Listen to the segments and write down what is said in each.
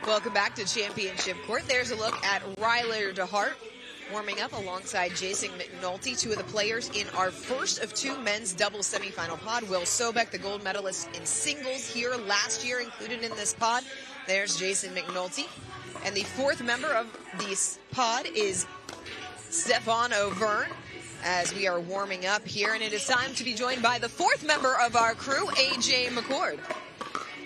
Welcome back to Championship Court. There's a look at Ryler DeHeart warming up alongside Jason McNulty, two of the players in our first of two men's doubles semifinal pod. Will Sobek, the gold medalist in singles here last year, included in this pod. There's Jason McNulty. And the fourth member of this pod is Stefan Auvergne, as we are warming up here. And it is time to be joined by the fourth member of our crew, AJ McCord.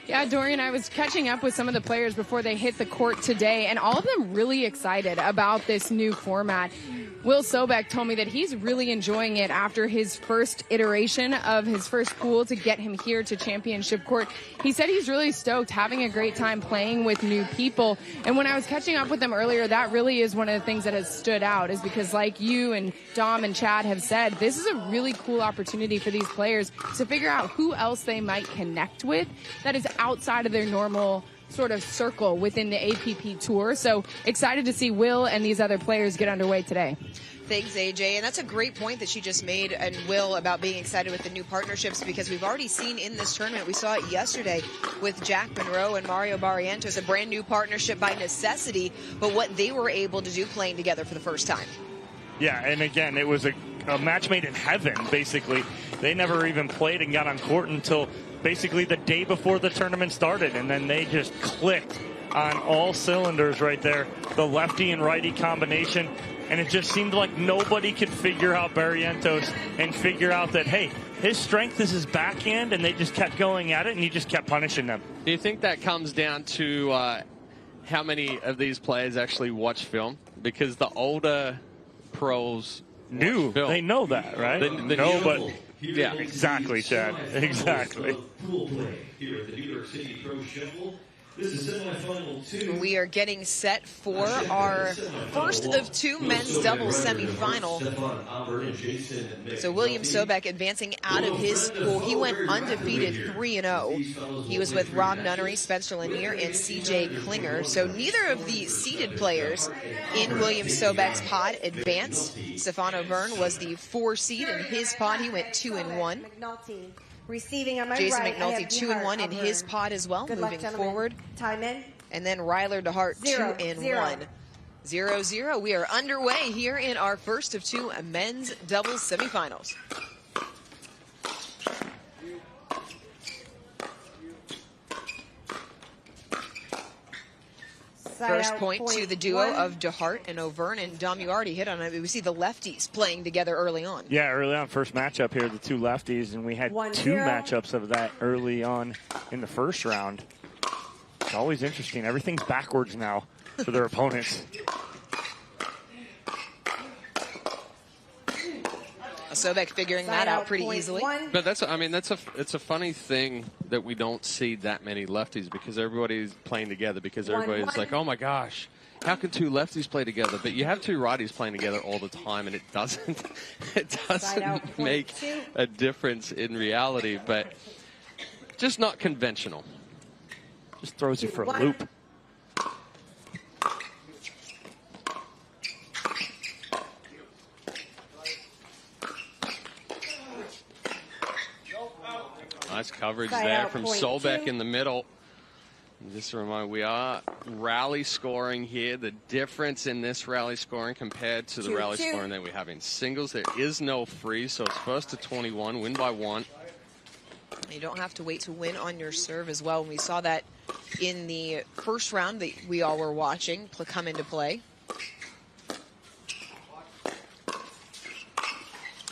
Yeah, Dorian, I was catching up with some of the players before they hit the court today, and all of them really excited about this new format. Will Sobek told me that he's really enjoying it after his first iteration of his first pool to get him here to Championship Court. He said he's really stoked, having a great time playing with new people. And when I was catching up with them earlier, that really is one of the things that has stood out, is because like you and Dom and Chad have said, this is a really cool opportunity for these players to figure out who else they might connect with that is outside of their normal sort of circle within the APP Tour. So excited to see Will and these other players get underway today. Thanks, AJ. And that's a great point that she just made, and Will, about being excited with the new partnerships, because we've already seen in this tournament, we saw it yesterday with Jack Monroe and Mario Barrientos, a brand new partnership by necessity, but what they were able to do playing together for the first time. Yeah, and again, it was a match made in heaven, basically. They never even played and got on court until basically the day before the tournament started, and then they just clicked on all cylinders right there, the lefty and righty combination, and it just seemed like nobody could figure out Barrientos and figure out that, hey, his strength is his backhand, and they just kept going at it, and he just kept punishing them. Do you think that comes down to how many of these players actually watch film? Because the older pros knew, they know that, right? No, but yeah, exactly, Chad. Exactly. Pool play here at the New York City Pro Shuffle. This is semifinal 2. We are getting set for our first of two men's doubles semifinal. So William Sobek advancing out of his pool. He went undefeated 3-0. He was with Rob Nunnery, Spencer Lanier, and CJ Klinger. So neither of the seeded players in William Sobek's pod advanced. Stefan Auvergne was the 4 seed in his pod. He went 2-1. Receiving on my Jason right, McNulty 2-1 in his pod as well. Good moving forward. Time in. And then Ryler DeHeart 2-1. 0-0. We are underway here in our first of two men's doubles semifinals. First point to the duo of DeHeart and Auvergne, and Dom, you already hit on it. We see the lefties playing together early on. Yeah, early on, first matchup here, the two lefties, and we had 2 matchups of that early on in the first round. It's always interesting. Everything's backwards now for their opponents. Sobek figuring that out pretty easily. But that's, I mean, it's a funny thing that we don't see that many lefties, because everybody's playing together, because everybody's like, oh my gosh, how can 2 lefties play together? But you have 2 righties playing together all the time, and it doesn't make a difference in reality. But just not conventional. Just throws you for a loop. Nice coverage there from Sobek in the middle. And just a reminder, we are rally scoring here. The difference in this rally scoring compared to the rally scoring that we have in singles, there is no freeze, so it's first to 21, win by 1. You don't have to wait to win on your serve as well. We saw that in the first round that we all were watching come into play.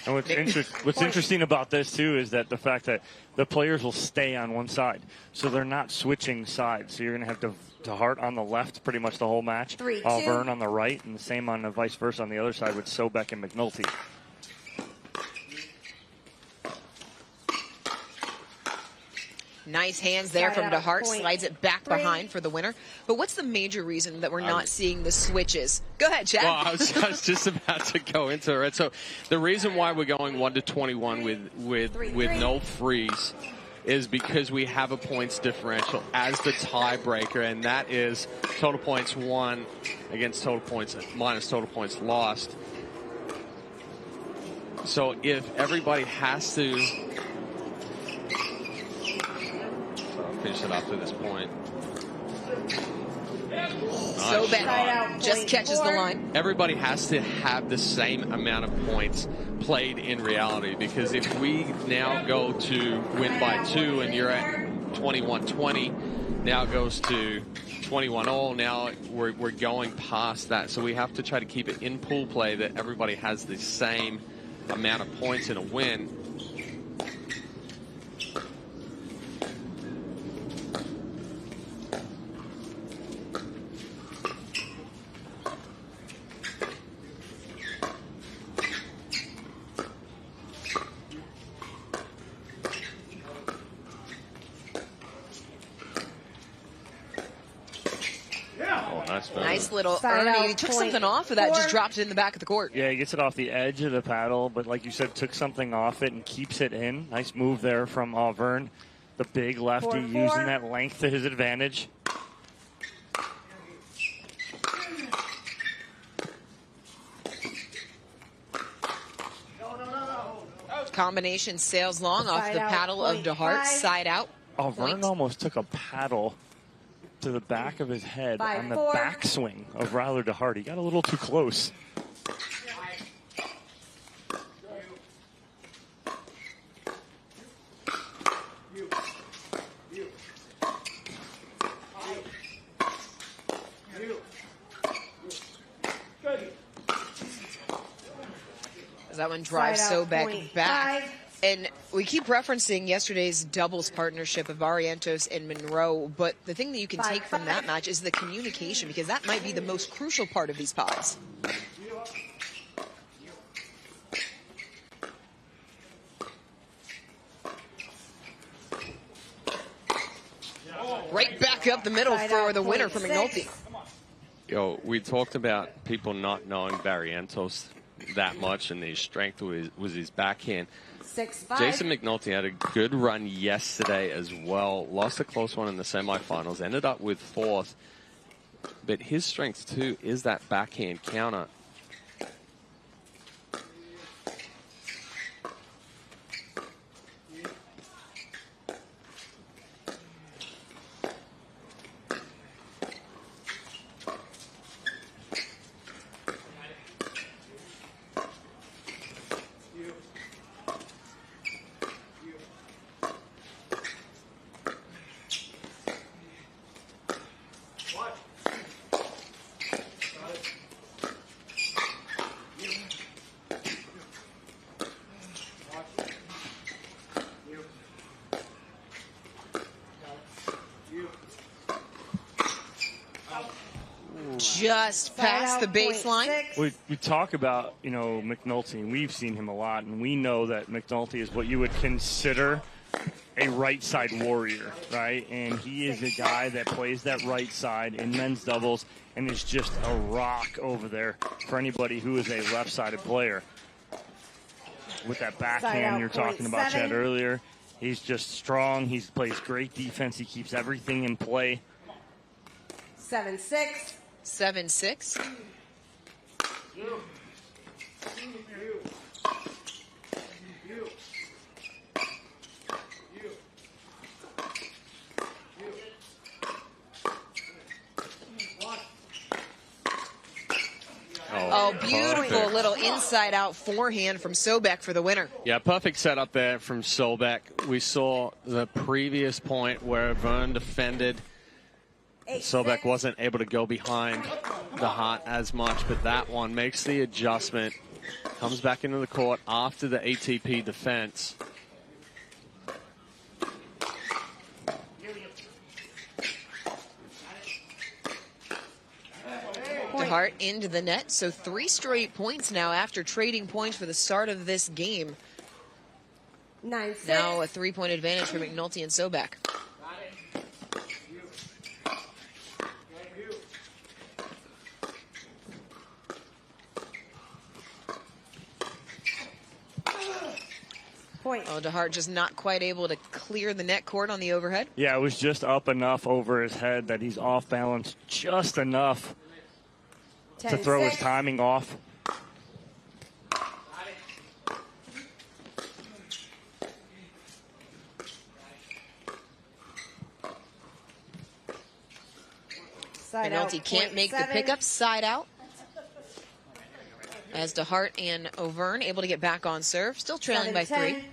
And what's interesting about this, too, is that the fact that the players will stay on one side. So they're not switching sides. So you're going to have DeHeart on the left pretty much the whole match. Auvergne on the right, and the same on the vice versa on the other side with Sobek and McNulty. Nice hands there from DeHeart, slides it back behind for the winner. But what's the major reason that we're not seeing the switches? Go ahead, Chad. Well, I was just about to go into it. Right? So the reason why we're going 1 to 21 with no freeze is because we have a points differential as the tiebreaker, and that is total points won against total points minus total points lost. So if everybody has to finish it up to this point. Sobek just catches the line. Everybody has to have the same amount of points played in reality, because if we now go to win by 2 and you're at 21-20, now it goes to 21-all. Now we're going past that, so we have to try to keep it in pool play that everybody has the same amount of points in a win. Nice little Ernie. He took something off of that, just dropped it in the back of the court. Yeah, he gets it off the edge of the paddle, but like you said, took something off it and keeps it in. Nice move there from Auvergne. The big lefty using that length to his advantage. Combination sails long off the paddle of DeHeart, side out. Auvergne almost took a paddle to the back of his head on the backswing of Ryler DeHeart. He got a little too close. That one drives Sobek back. And we keep referencing yesterday's doubles partnership of Barrientos and Monroe, but the thing that you can take from that match is the communication, because that might be the most crucial part of these pods. Right back up the middle for the winner for McNulty. Yo, we talked about people not knowing Barrientos that much, and his strength was his backhand. Jason McNulty had a good run yesterday as well. Lost a close one in the semifinals. Ended up with 4th. But his strength, too, is that backhand counter. Just past the baseline. We talk about, McNulty, and we've seen him a lot, and we know that McNulty is what you would consider a right side warrior, right? And he is a guy that plays that right side in men's doubles and is just a rock over there for anybody who is a left-sided player. With that backhand you're talking about, Chad, earlier, he's just strong. He plays great defense. He keeps everything in play. 7-6. 7-6. Oh, beautiful perfect. Little inside-out forehand from Sobek for the winner. Yeah, perfect setup there from Sobek. We saw the previous point where Verne defended. Sobek wasn't able to go behind DeHeart as much, but that one makes the adjustment. Comes back into the court after the ATP defense. DeHeart into the net, so 3 straight points now after trading points for the start of this game. 9-6. Now a 3-point advantage for McNulty and Sobek. Oh, DeHeart just not quite able to clear the net court on the overhead. Yeah, it was just up enough over his head that he's off balance just enough to throw his timing off. Side out, McNulty can't make the 0.7. pickup, side out. As DeHeart and Auvergne able to get back on serve, still trailing by 3. 7-10.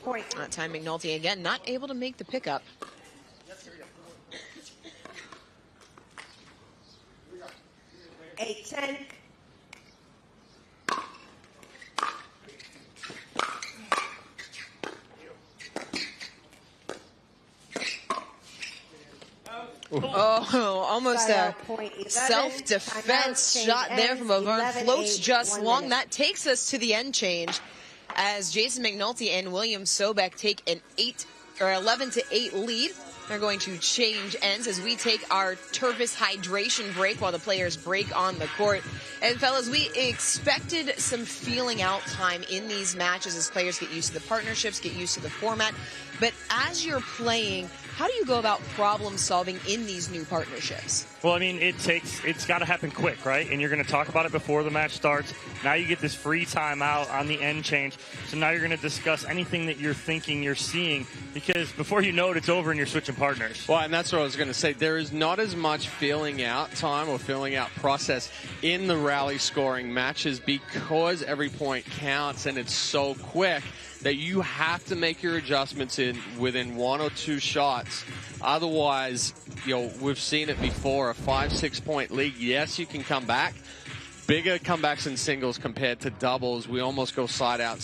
Point. That time McNulty again not able to make the pickup. Eight, 10. Oh, almost Side a out, point 11. self-defense Timeout, shot change there ends, from Auvergne. 11-8, Floats just 1 long. minute. That takes us to the end change as Jason McNulty and William Sobek take an 11-8 lead. They're going to change ends as we take our Turvis hydration break while the players break on the court. And fellas, we expected some feeling out time in these matches as players get used to the partnerships, get used to the format. But as you're playing, how do you go about problem solving in these new partnerships? Well, I mean, it's got to happen quick, right? And you're going to talk about it before the match starts. Now you get this free time out on the end change. So now you're going to discuss anything that you're thinking you're seeing, because before you know it, it's over and you're switching partners. Well, and that's what I was going to say. There is not as much feeling out time or feeling out process in the rally scoring matches because every point counts and it's so quick that you have to make your adjustments within 1 or 2 shots. Otherwise, we've seen it before, a 5-6 point lead. Yes, you can come back. Bigger comebacks in singles compared to doubles. We almost go side out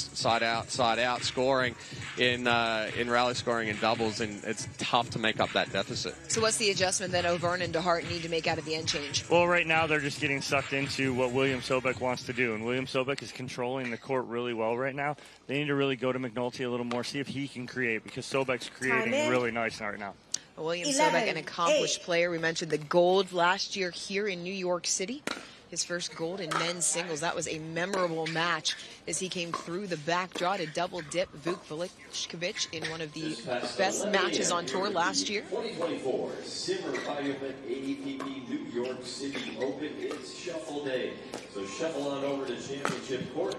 scoring in rally scoring in doubles, and it's tough to make up that deficit. So what's the adjustment that Auvergne and DeHeart need to make out of the end change? Well, right now they're just getting sucked into what William Sobek wants to do, and William Sobek is controlling the court really well right now. They need to really go to McNulty a little more, see if he can create, because Sobek's creating really nice right now. William 11, Sobek, an accomplished 8. player. We mentioned the gold last year here in New York City. His first gold in men's singles. That was a memorable match as he came through the back draw to double dip Vuk Velikkovic in one of the best matches on tour last year. 2024 Simmer Biomet APP New York City Open. It's Shuffle Day. So shuffle on over to Championship Court.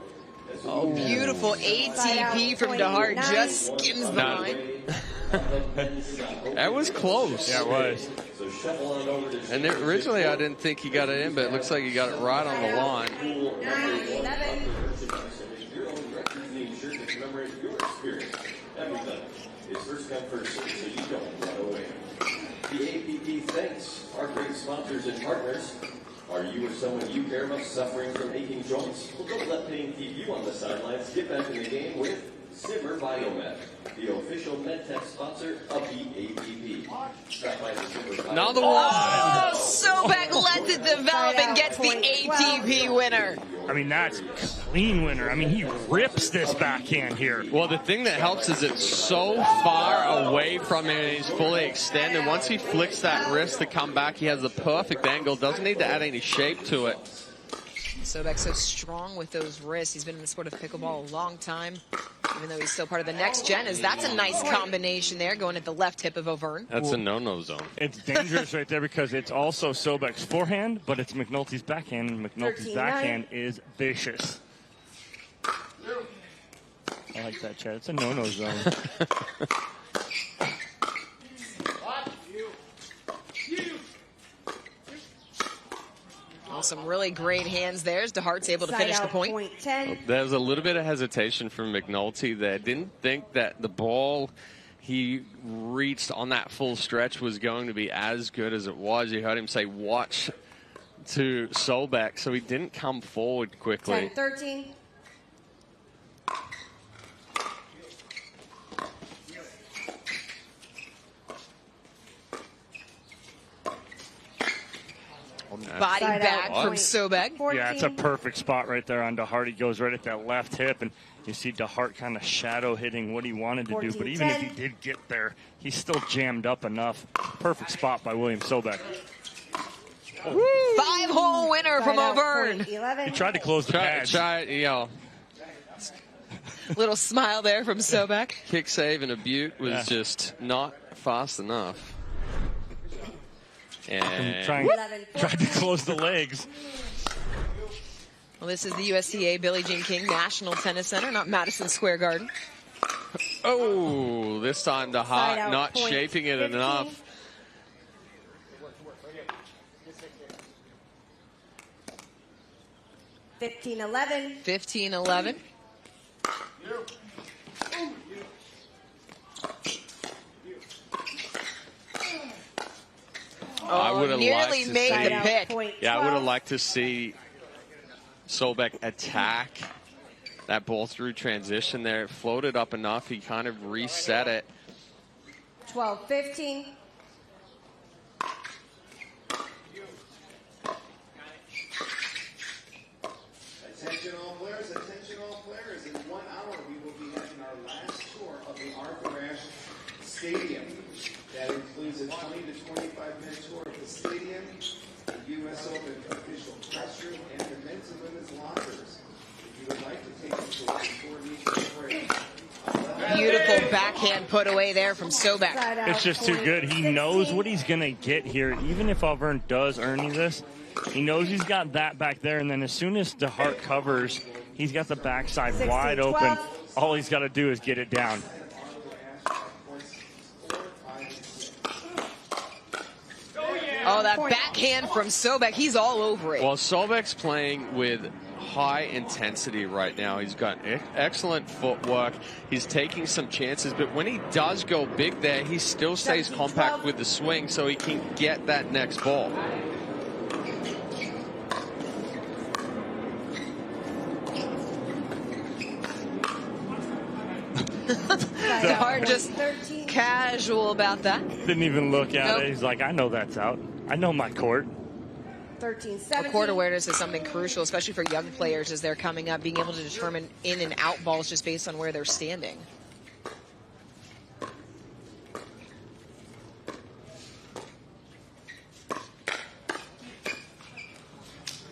Oh, beautiful ATP from DeHeart. Just skims the line. That was close. Yeah, it was. So shuffle on over to And originally I didn't think he got it in, but it looks like he got it right on the line. 9-11. your own record name shirt to commemorate your experience. Everything is first come first served, so you don't run away. The APP thanks our great sponsors and partners. Are you or someone you care about suffering from aching joints? Well, don't let pain keep you on the sidelines. Get back in the game with Simmer Biomet, the official MedTech sponsor of the APP. Stop by the Simmer Biomet. Another one. Oh, Sobek lets it develop and gets the ATP winner. I mean, that's clean winner. I mean, he rips this backhand here. Well, the thing that helps is it's so far away from him and he's fully extended. Once he flicks that wrist to come back, he has the perfect angle. Doesn't need to add any shape to it. Sobek so strong with those wrists. He's been in the sport of pickleball a long time, even though he's still part of the next gen. As that's a nice combination there, going at the left hip of Auvergne. That's a no-no zone. It's dangerous right there because it's also Sobek's forehand, but it's McNulty's backhand, and McNulty's 13-9. backhand is vicious. I like that, Chad. It's a no-no zone. Oh, some really great hands there as DeHart's able to finish the Side out, point. point 10. There's a little bit of hesitation from McNulty there. Didn't think that the ball he reached on that full stretch was going to be as good as it was. You heard him say, watch to Sobek, so he didn't come forward quickly. 10-13. Body Side back out, from point Sobek. 14. Yeah, it's a perfect spot right there on DeHart. He goes right at that left hip, and you see DeHart kind of shadow hitting what he wanted to do. But even if he did get there, he's still jammed up enough. Perfect spot by William Sobek. 5-hole winner from Side out, Auvergne. point 11. He tried to close the pads. Little smile there from Sobek. Kick save and a butte was just not fast enough. And tried to close the legs. Well, this is the USTA Billie Jean King National Tennis Center, not Madison Square Garden. oh, this time DeHeart out, not point shaping it 15. enough. $15-11. 15-11. I would have nearly liked to made see, the pick. Point yeah, I would have 12. liked to see Sobek attack that ball through transition there. It floated up enough. He kind of reset it. 12-15. Attention all players. In 1 hour, we will be having our last tour of the Auvergne Stadium. That includes a 20 to 25-minute tour of the stadium, the U.S. Open official press room, and the men's and women's lockers. If you would like to take a tour before these break. Beautiful backhand put away there from Sobek. It's just too good. He knows what he's going to get here. Even if Auvergne does earn this, he knows he's got that back there. And then as soon as DeHeart covers, he's got the backside 16, wide open. 12. All he's got to do is get it down. Oh, that backhand from Sobek. He's all over it. Well, Sobek's playing with high intensity right now. He's got excellent footwork. He's taking some chances, but when he does go big there, he still stays compact with the swing so he can get that next ball. DeHeart just casual about that. Didn't even look at Nope. it. He's like, I know that's out. I know my court. 13-17. Court awareness is something crucial, especially for young players as they're coming up, being able to determine in and out balls just based on where they're standing.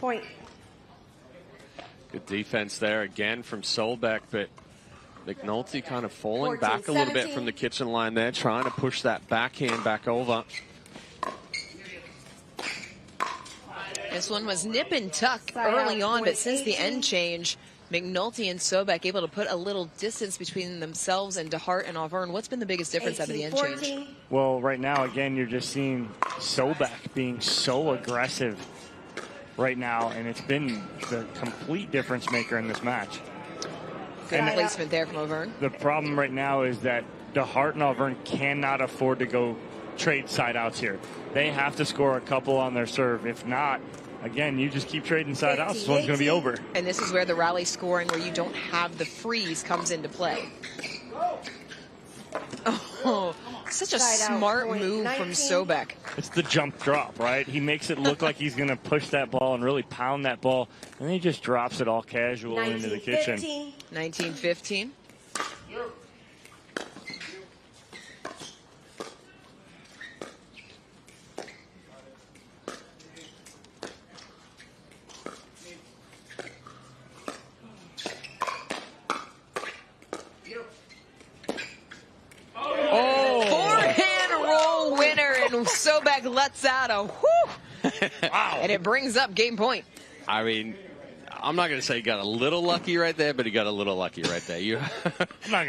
Point. Good defense there again from Sobek, but McNulty kind of falling back a little bit 14-17. from the kitchen line there, trying to push that backhand back over. This one was nip and tuck Side early out, on, but point since the 18. end change, McNulty and Sobek able to put a little distance between themselves and DeHeart and Auvergne. What's been the biggest difference out of the end change? 18-14. Well, right now, again, you're just seeing Sobek being so aggressive right now, and it's been the complete difference maker in this match. Good And placement there from Auvergne. the problem right now is that DeHeart and Auvergne cannot afford to go trade side outs here. They have to score a couple on their serve. If not, again, you just keep trading side outs. This one's going to be over. And this is where the rally scoring, where you don't have the freeze, comes into play. Oh, such a Side out, smart point move 19. from Sobek. It's the jump drop, right? He makes it look like he's going to push that ball and really pound that ball, and then he just drops it all casual into the kitchen. 19-15. 19-15. Forehand roll winner, and Sobek lets out a whoo. Wow. And it brings up game point. I mean, I'm not going to say he got a little lucky right there, but he got a little lucky right there. You,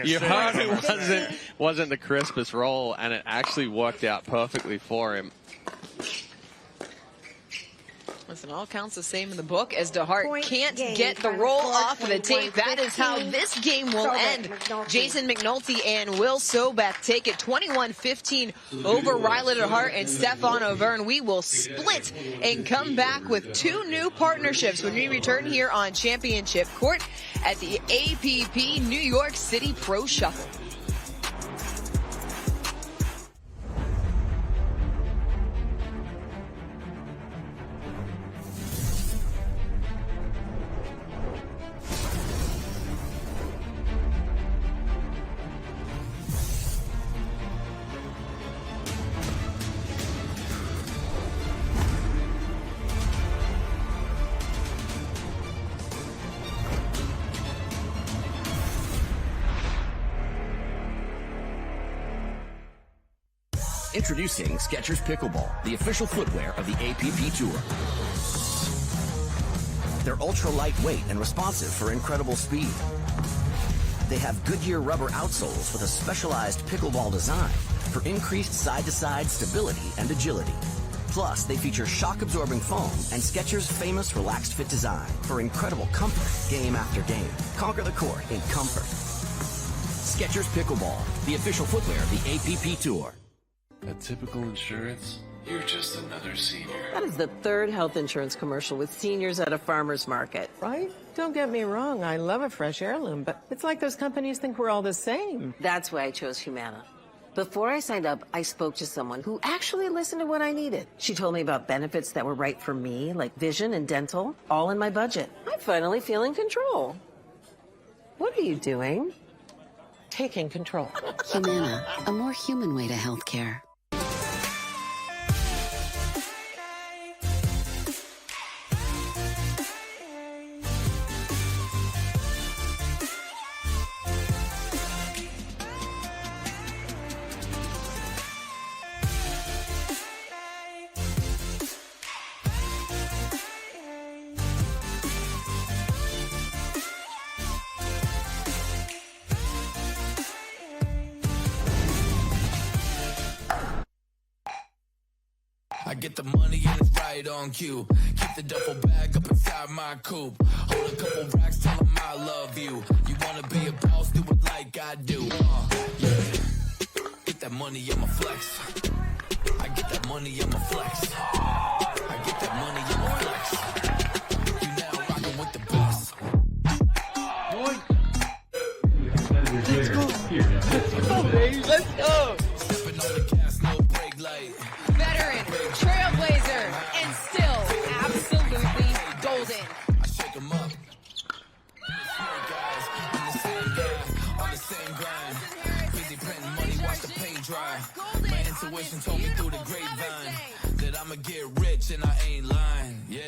you heard it wasn't the crispest roll, and it actually worked out perfectly for him. Listen, all counts the same in the book as DeHeart Point can't game. get the Final roll score, off of the tape. That is how 21-15. this game will Sobek, end. McNulty. Jason McNulty and Will Sobek take it 21-15 over Riley DeHeart and Stefan Auvergne. We will split and come back with two new partnerships when we return here on Championship Court at the APP New York City Pro Shuffle. Introducing Skechers Pickleball, the official footwear of the APP Tour. They're ultra lightweight and responsive for incredible speed. They have Goodyear rubber outsoles with a specialized pickleball design for increased side-to-side stability and agility. Plus, they feature shock-absorbing foam and Skechers' famous relaxed fit design for incredible comfort game after game. Conquer the court in comfort. Skechers Pickleball, the official footwear of the APP Tour. At Typical Insurance, you're just another senior. That is the third health insurance commercial with seniors at a farmer's market. Right? Don't get me wrong, I love a fresh heirloom, but it's like those companies think we're all the same. That's why I chose Humana. Before I signed up, I spoke to someone who actually listened to what I needed. She told me about benefits that were right for me, like vision and dental, all in my budget. I finally feel in control. What are you doing? Taking control. Humana, a more human way to healthcare. I get the money and it's right on cue. Keep the duffel bag up inside my coupe. Hold a couple racks, tell them I love you. You wanna be a boss, do it like I do. Yeah. Get that money, I'ma flex. I get that money, I'ma flex. I get that money, I'ma flex. You now rockin' with the best. Let's go. Let's go, baby. Let's go. Stepping on the gas, no brake light. Veteran, trailblazer, and still absolutely golden. I shake 'em up. Guys, I'm the same guy, on the same grind. Busy printing money, watch the paint dry. My intuition told me through the grapevine that I'ma get rich and I ain't lying. Yeah.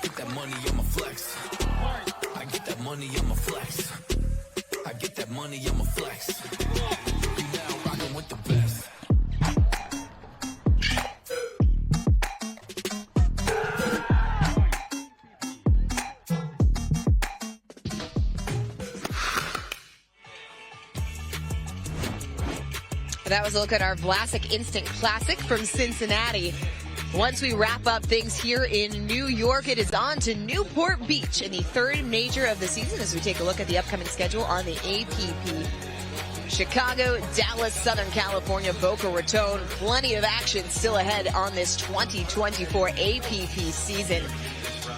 Get that money, I'ma flex. I get that money, I'ma flex. I get that money, I'ma flex. You now rockin' with the best. That was a look at our Vlasic Instant Classic from Cincinnati. Once we wrap up things here in New York, it is on to Newport Beach in the third major of the season as we take a look at the upcoming schedule on the APP. Chicago, Dallas, Southern California, Boca Raton. Plenty of action still ahead on this 2024 APP season.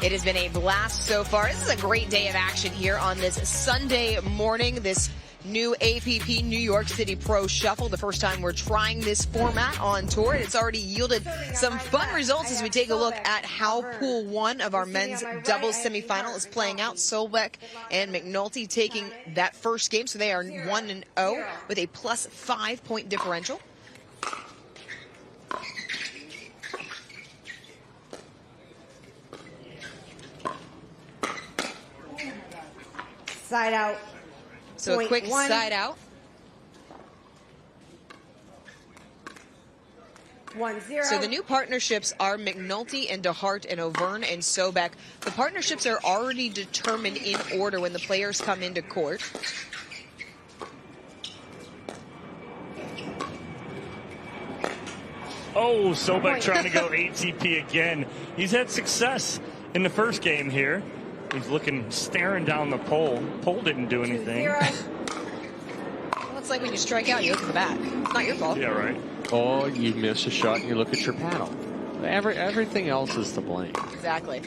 It has been a blast so far. This is a great day of action here on this Sunday morning, this new APP New York City Pro Shuffle. The first time we're trying this format on tour. It's already yielded some fun results as we take a look at how Pool 1 of our men's doubles semifinal is playing out. Sobek and McNulty taking that first game, so they are 1-0 with a plus 5-point differential. Side out. So a quick side out. 1-0. So the new partnerships are McNulty and DeHeart and Auvergne and Sobek. The partnerships are already determined in order when the players come into court. Oh, Sobek trying to go ATP again. He's had success in the first game here. He's looking, staring down the pole. Pole didn't do anything. Well, it's like when you strike out, you look at the back. It's not your fault. Yeah, right. Or you miss a shot and you look at your paddle. Everything else is to blame. Exactly.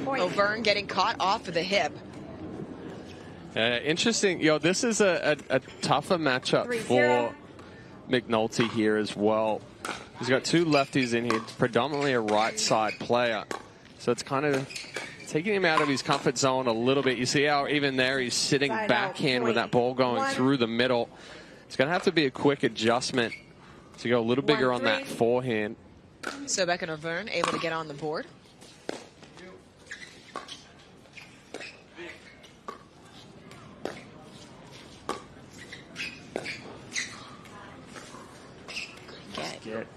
Auvergne getting caught off of the hip. Interesting. This is a tougher matchup for McNulty here as well. He's got two lefties in here, predominantly a right side player. So it's kind of taking him out of his comfort zone a little bit. You see how even there he's sitting backhand with that ball going through the middle. It's going to have to be a quick adjustment to go a little bigger on that forehand. Sobek and Auvergne able to get on the board. get.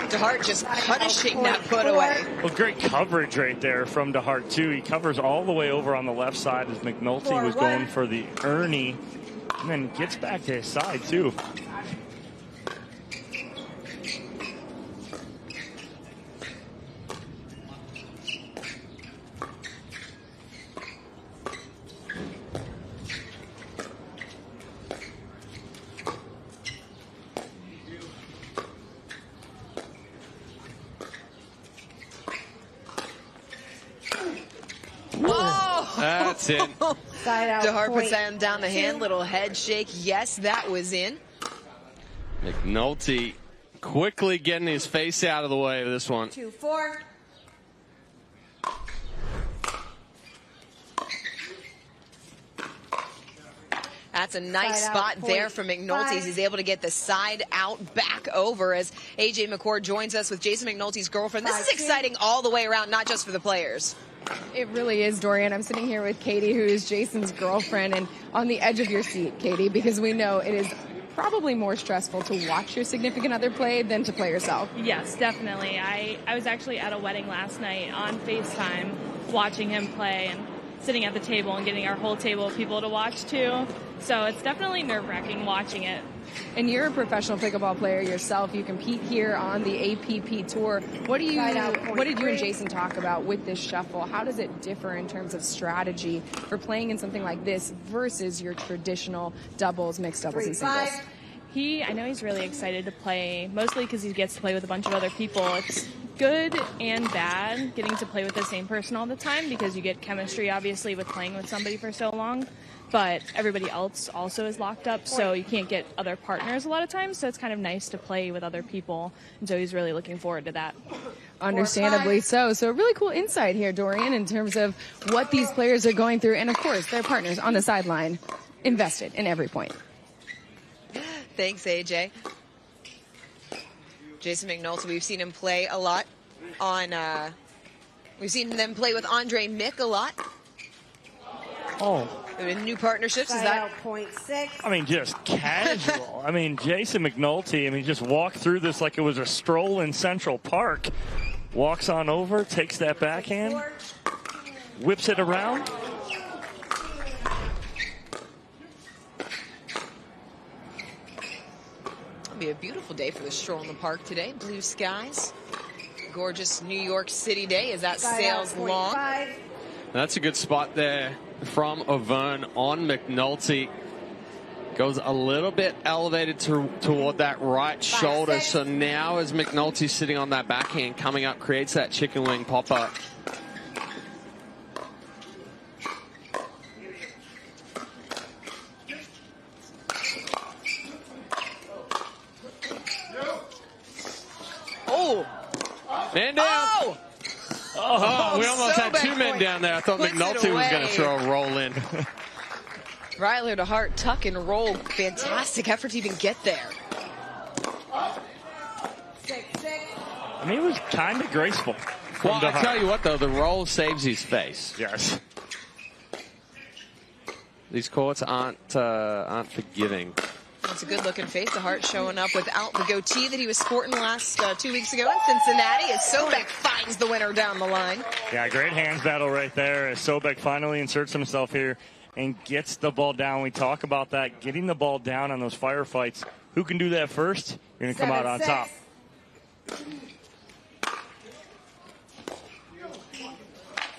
DeHeart just punishing that put away. Well, great coverage right there from DeHeart, too. He covers all the way over on the left side as McNulty was going for the Ernie, and then gets back to his side, too. That's it. DeHeart puts him down the hand, little head shake. Yes, that was in. McNulty quickly getting his face out of the way of this one. 2-4. That's a nice Side spot out, there point from McNulty. five. He's able to get the side out back over as AJ McCord joins us with Jason McNulty's girlfriend. This is 5-2. exciting all the way around, not just for the players. It really is, Dorian. I'm sitting here with Katie, who is Jason's girlfriend, and on the edge of your seat, Katie, because we know it is probably more stressful to watch your significant other play than to play yourself. Yes, definitely. I was actually at a wedding last night on FaceTime watching him play and sitting at the table and getting our whole table of people to watch too. So it's definitely nerve-wracking watching it. And you're a professional pickleball player yourself. You compete here on the APP Tour. What did you and Jason talk about with this shuffle? How does it differ in terms of strategy for playing in something like this versus your traditional doubles, mixed doubles, and singles? I know he's really excited to play, mostly because he gets to play with a bunch of other people. It's good and bad getting to play with the same person all the time because you get chemistry, obviously, with playing with somebody for so long. But everybody else also is locked up, so you can't get other partners a lot of times. So it's kind of nice to play with other people. And so he's really looking forward to that. Understandably so. So a really cool insight here, Dorian, in terms of what these players are going through. And, of course, their partners on the sideline invested in every point. Thanks, AJ. Jason McNulty, we've seen him play a lot on, we've seen them play with Andre Mick a lot. Oh. New partnerships, is that? 0.6. I mean, just casual. I mean, Jason McNulty, I mean, just walked through this like it was a stroll in Central Park. Walks on over, takes that backhand, whips it around. It'll be a beautiful day for the stroll in the park today. Blue skies. Gorgeous New York City day as that sails long. That's a good spot there from Auvergne on McNulty. Goes a little bit elevated toward that right shoulder. So now as McNulty's sitting on that backhand, coming up, creates that chicken wing pop-up. Oh! Man down! Oh! Oh, we almost had two men down there. I thought McNulty was going to throw a roll in. Ryler DeHeart, tuck and roll. Fantastic effort to even get there. I mean, it was kind of graceful. Well, I tell you what, though, the roll saves his face. Yes. These courts aren't forgiving. That's a good-looking face. DeHeart showing up without the goatee that he was sporting last 2 weeks ago in Cincinnati as Sobek finds the winner down the line. Yeah, great hands battle right there as Sobek finally inserts himself here and gets the ball down. We talk about that, getting the ball down on those firefights. Who can do that first? You're going to come out on top.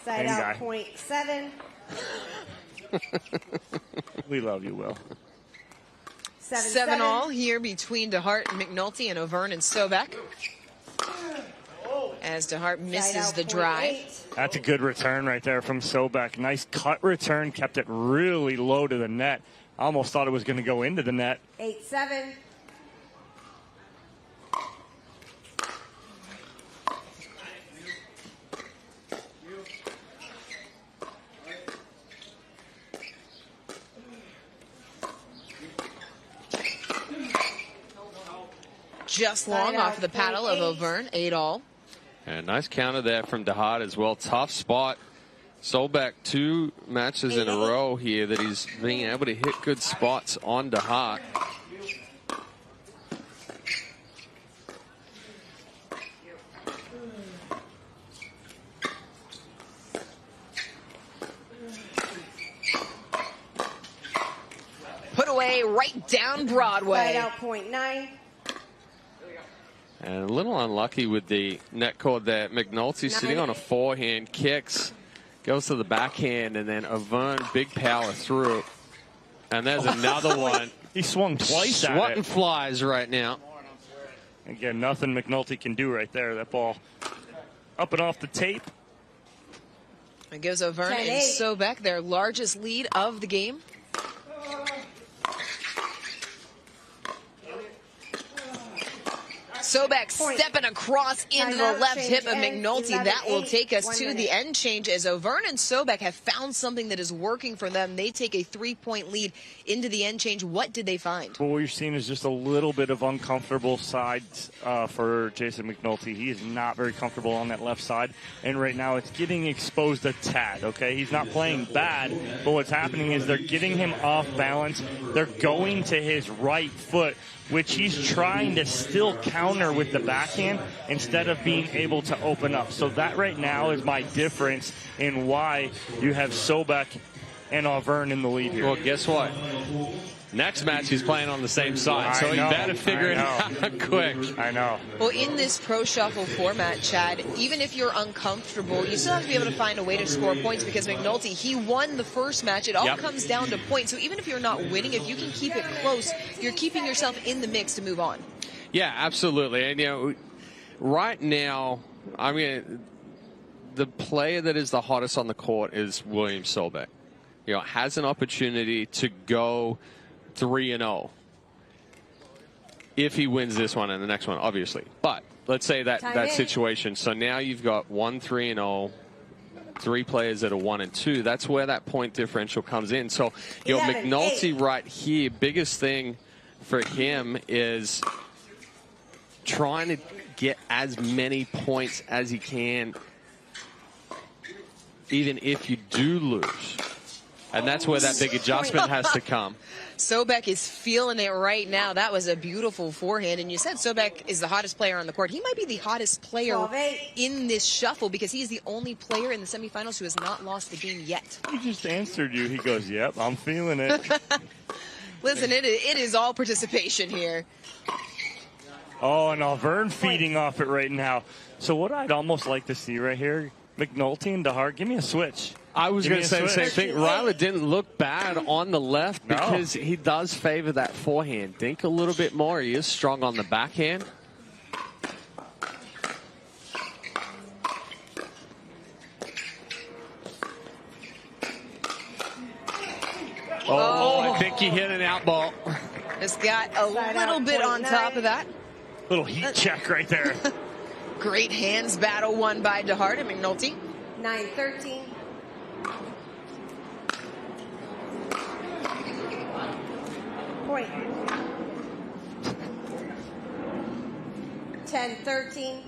Side out 0.7. We love you, Will. 7 all here between DeHeart and McNulty and Auvergne and Sobek. As DeHeart misses the drive. That's a good return right there from Sobek. Nice cut return, kept it really low to the net. Almost thought it was going to go into the net. 8-7. just long off the paddle of Auvergne, 8-all. And nice counter there from DeHeart as well. Tough spot. Sobek 2 matches in a row here that he's being able to hit good spots on DeHeart. Put away right down Broadway. Side out .9. And a little unlucky with the net cord there. McNulty sitting on a forehand, kicks, goes to the backhand, and then Auvergne, big power through. And there's another one. He swung twice at it. Swatting flies right now. Again, nothing McNulty can do right there. That ball up and off the tape. It gives Auvergne and Sobek their largest lead of the game. Sobek stepping across into the left hip of McNulty. That will take us to the end change as Auvergne and Sobek have found something that is working for them. They take a 3-point lead into the end change. What did they find? Well, what you're seeing is just a little bit of uncomfortable sides for Jason McNulty. He is not very comfortable on that left side. And right now it's getting exposed a tad, okay? He's not playing bad, but what's happening is they're getting him off balance. They're going to his right foot, which he's trying to still counter with the backhand instead of being able to open up. So that right now is my difference in why you have Sobek and Auvergne in the lead here. Well, guess what? Next match he's playing on the same side, so he better figure it out quick. I know. Well, in this Pro Shuffle format, Chad, even if you're uncomfortable, you still have to be able to find a way to score points because McNulty, he won the first match. It all comes down to points. So even if you're not winning, if you can keep it close, you're keeping yourself in the mix to move on. Yeah, absolutely. And, you know, right now, I mean, the player that is the hottest on the court is William Sobek. You know, has an opportunity to go 3-0 if he wins this one and the next one, obviously. But let's say that situation. So now you've got 1-3-0, 3 players that are 1-2. That's where that point differential comes in. So, you know, McNulty right here, biggest thing for him is trying to get as many points as he can, even if you do lose. And that's where that big adjustment has to come. Sobek is feeling it right now. That was a beautiful forehand. And you said Sobek is the hottest player on the court. He might be the hottest player in this shuffle because he's the only player in the semifinals who has not lost the game yet. He just answered you. He goes, yep, I'm feeling it. Listen, it is all participation here. Oh, and Auvergne feeding off it right now. So what I'd almost like to see right here, McNulty and DeHeart, give me a switch. I was going to say the same thing. Ryler didn't look bad on the left because he does favor that forehand. Think a little bit more. He is strong on the backhand. Oh, I think he hit an out ball. Just got a little bit on top of that. Little heat check right there. Great hands battle won by DeHeart and McNulty. 9-13. Point. 10-13.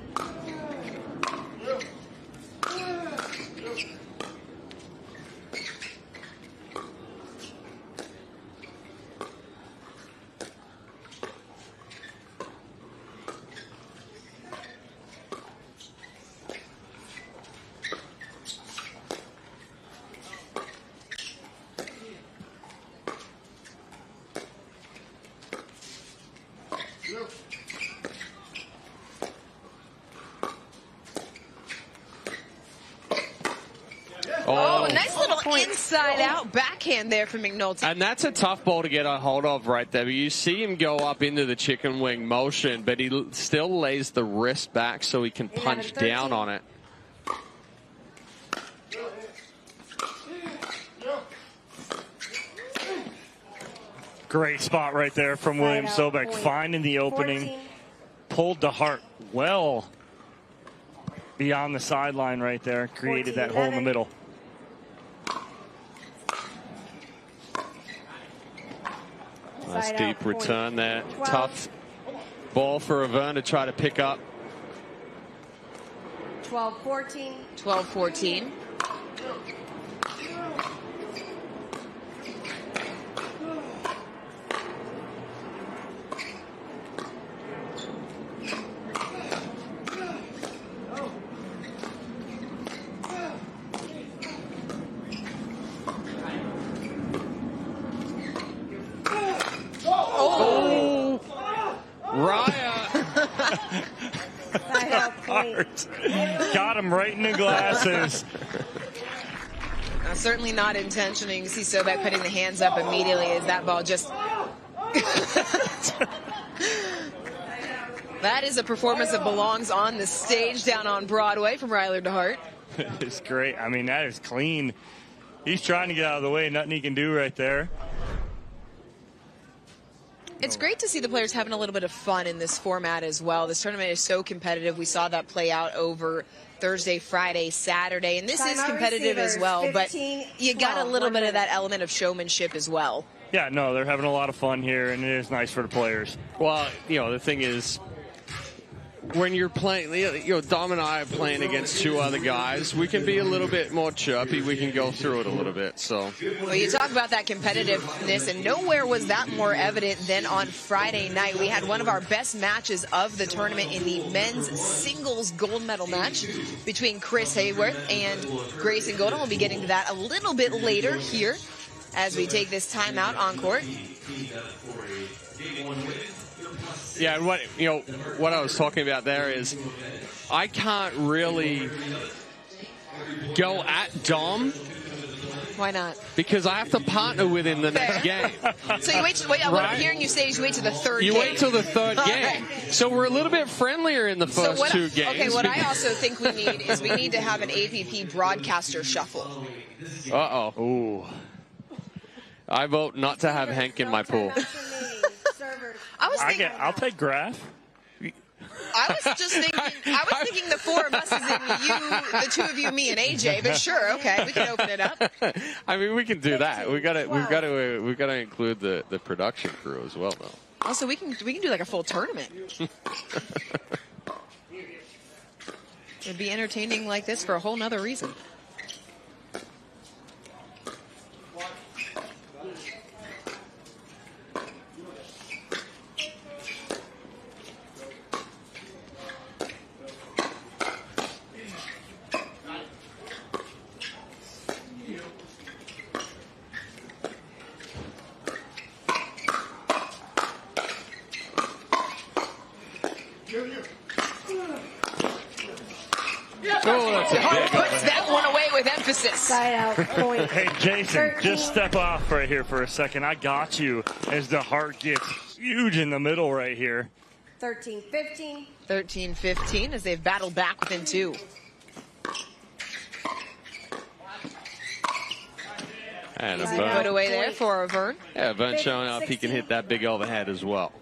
Oh, nice little inside-out backhand there from McNulty. And that's a tough ball to get a hold of right there. But you see him go up into the chicken wing motion, but he still lays the wrist back so he can punch down on it. Great spot right there from William Sobek, finding the opening. Pulled DeHeart well beyond the sideline right there, created that hole in the middle. Nice deep return there. Tough Ball for Auvergne to try to pick up. 12-14. 12-14. Got him right in the glasses. Certainly not intentioning. You see Sobek putting the hands up immediately as that ball just... That is a performance that belongs on the stage down on Broadway from Ryler DeHeart. It's great. I mean, that is clean. He's trying to get out of the way. Nothing he can do right there. It's great to see the players having a little bit of fun in this format as well. This tournament is so competitive. We saw that play out over Thursday, Friday, Saturday, and this is competitive as well. But you got a little bit of that element of showmanship as well. Yeah, no, they're having a lot of fun here, and it is nice for the players. Well, you know, the thing is, when you're playing, you know, Dom and I are playing against two other guys, we can be a little bit more chirpy. We can go through it a little bit. So, well, you talk about that competitiveness, and nowhere was that more evident than on Friday night. We had one of our best matches of the tournament in the men's singles gold medal match between Chris Hayworth and Grayson Golden. We'll be getting to that a little bit later here as we take this timeout on court. Yeah, what I was talking about there is I can't really go at Dom. Why not? Because I have to partner with him the next game. So you wait, what I'm hearing you say is you wait till the third game. You wait till the third game. So we're a little bit friendlier in the first two games. Okay, what I also think we need is we need to have an APP broadcaster shuffle. Uh-oh. Ooh. I vote not to have Hank in my pool. I'll take Graf. I was just thinking the four of us is in you, the two of you, me, and AJ. But sure, okay, we can open it up. I mean, we can do that. We've got to include the production crew as well, though. Also, we can do like a full tournament. It'd be entertaining like this for a whole nother reason. Puts that one away with emphasis. Side out point. Hey, Jason, 13. just step off right here for a second. I got you as DeHeart gets huge in the middle right here. 13-15. 13-15 as they've battled back within two. And Put away there for Auvergne. Yeah, Auvergne showing up. He can hit that big overhead as well.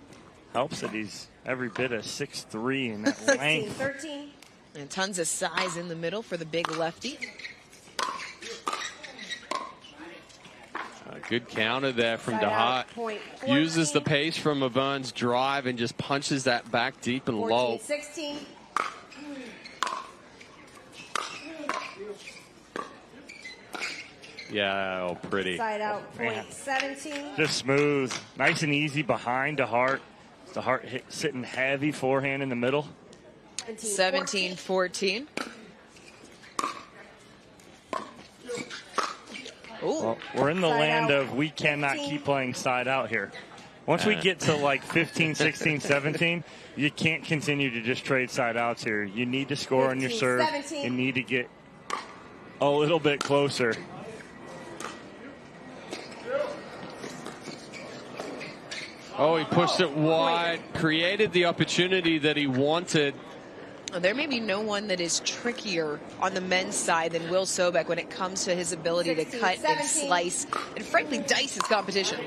Helps that he's every bit of 6'3" in that length. 13. And tons of size in the middle for the big lefty. A good counter there from DeHeart. Uses the pace from Auvergne's drive and just punches that back deep and low. 14-16. Yeah, oh, pretty. Side out point 17. Just smooth. Nice and easy behind DeHeart. DeHeart sitting heavy forehand in the middle. 17-14. Well, we're in the land of we cannot keep playing side out here. Once we get to like 15, 16, 17, you can't continue to just trade side outs here. You need to score on your serve. 17. You need to get a little bit closer. Oh, he pushed it wide, created the opportunity that he wanted. There may be no one that is trickier on the men's side than Will Sobek when it comes to his ability to cut and slice and frankly dice his competition.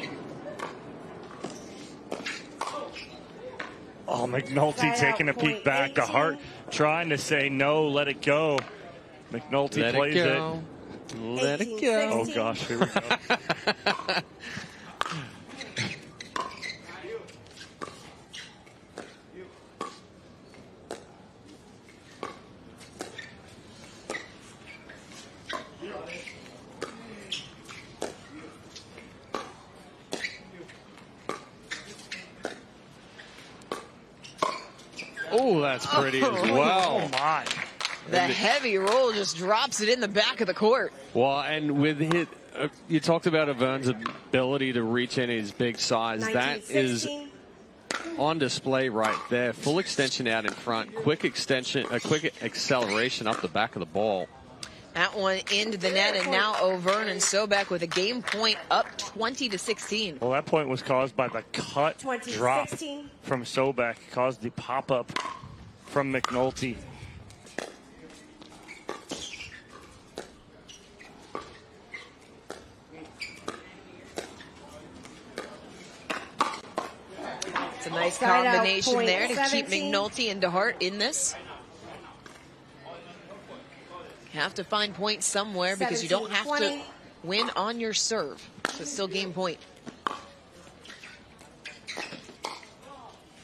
Oh, McNulty taking a peek back. DeHeart trying to say no, let it go. McNulty plays it. Let it go. Oh gosh, here we go. Oh, that's pretty as well. Oh, my. The heavy roll just drops it in the back of the court. Well, and with his, you talked about Auvern's ability to reach in his big size. That is on display right there. Full extension out in front, quick extension, a quick acceleration up the back of the ball. That one into the net, and now Auvergne and Sobek with a game point up 20-16. Well, that point was caused by the cut drop from Sobek, caused the pop-up from McNulty. It's a nice combination there to keep McNulty and DeHeart in this. Have to find points somewhere because you don't have to win on your serve. So it's still game point.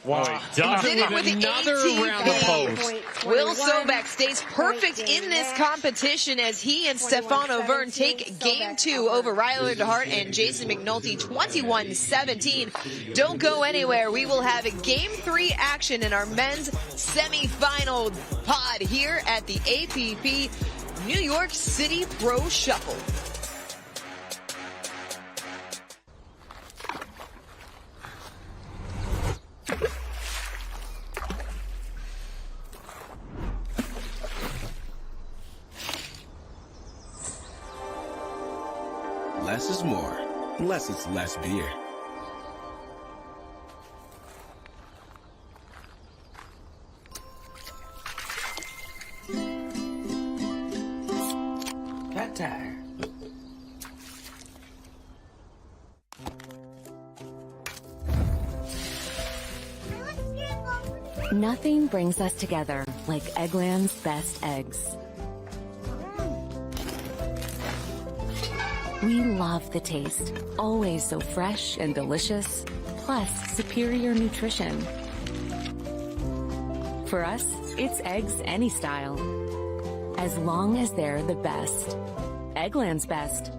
Wow. Did it with another round of post. Will Sobek stays perfect in this competition as he and Stefan Auvergne take game 2 over Ryler DeHeart and Jason McNulty 21-17. Don't go anywhere. We will have a game 3 action in our men's semifinal pod here at the APP New York City Pro Shuffle. Less is more, unless it's less beer. Cat tire. Nothing brings us together like Eggland's best eggs. We love the taste, always so fresh and delicious, plus superior nutrition. For us, it's eggs any style, as long as they're the best. Eggland's best.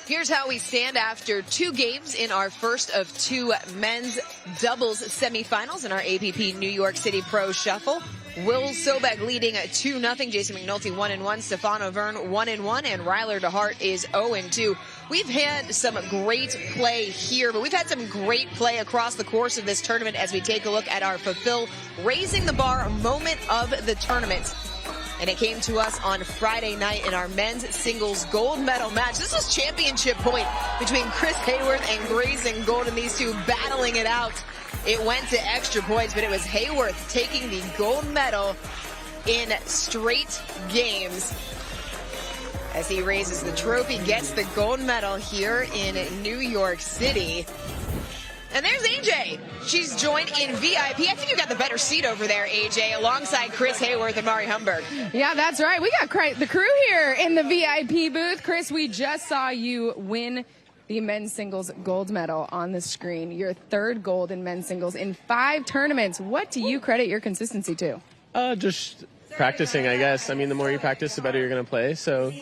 Here's how we stand after 2 games in our first of 2 men's doubles semifinals in our APP New York City Pro Shuffle. Will Sobek leading 2-0. Jason McNulty 1-1. Stefan Auvergne 1-1. And Ryler DeHeart is 0-2. We've had some great play here, but we've had some great play across the course of this tournament as we take a look at our Fulfill Raising the Bar moment of the tournament. And it came to us on Friday night in our men's singles gold medal match. This was championship point between Chris Hayworth and Grayson Golden, these two battling it out. It went to extra points, but it was Hayworth taking the gold medal in straight games. As he raises the trophy, gets the gold medal here in New York City. And there's AJ. She's joined in VIP. I think you got the better seat over there, AJ, alongside Chris Hayworth and Mari Humberg. Yeah, that's right. We got the crew here in the VIP booth. Chris, we just saw you win the men's singles gold medal on the screen. Your 3rd gold in men's singles in 5 tournaments. What do you credit your consistency to? Just practicing, I guess. I mean, the more you practice, the better you're going to play. So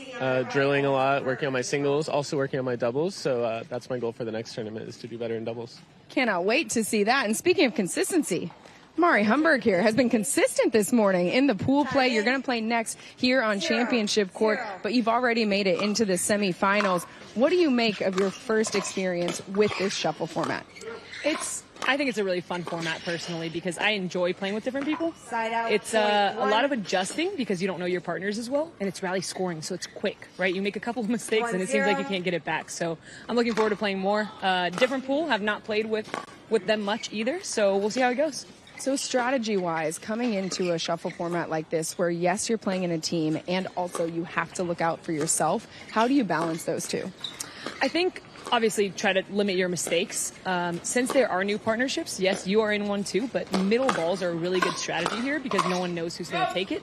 drilling a lot, working on my singles, also working on my doubles. So that's my goal for the next tournament, is to do better in doubles. Cannot wait to see that. And speaking of consistency, Mari Humberg here has been consistent this morning in the pool play. You're going to play next here on championship court, but you've already made it into the semifinals. What do you make of your first experience with this shuffle format? I think it's a really fun format personally because I enjoy playing with different people. Side out. It's a lot of adjusting because you don't know your partners as well, and it's rally scoring, so it's quick, right? You make a couple of mistakes and it seems like you can't get it back. So I'm looking forward to playing more. Different pool, have not played with them much either, so we'll see how it goes. So strategy-wise, coming into a shuffle format like this where, yes, you're playing in a team and also you have to look out for yourself, how do you balance those two? I think obviously try to limit your mistakes. Since there are new partnerships, yes, you are in one too, but middle balls are a really good strategy here because no one knows who's going to take it.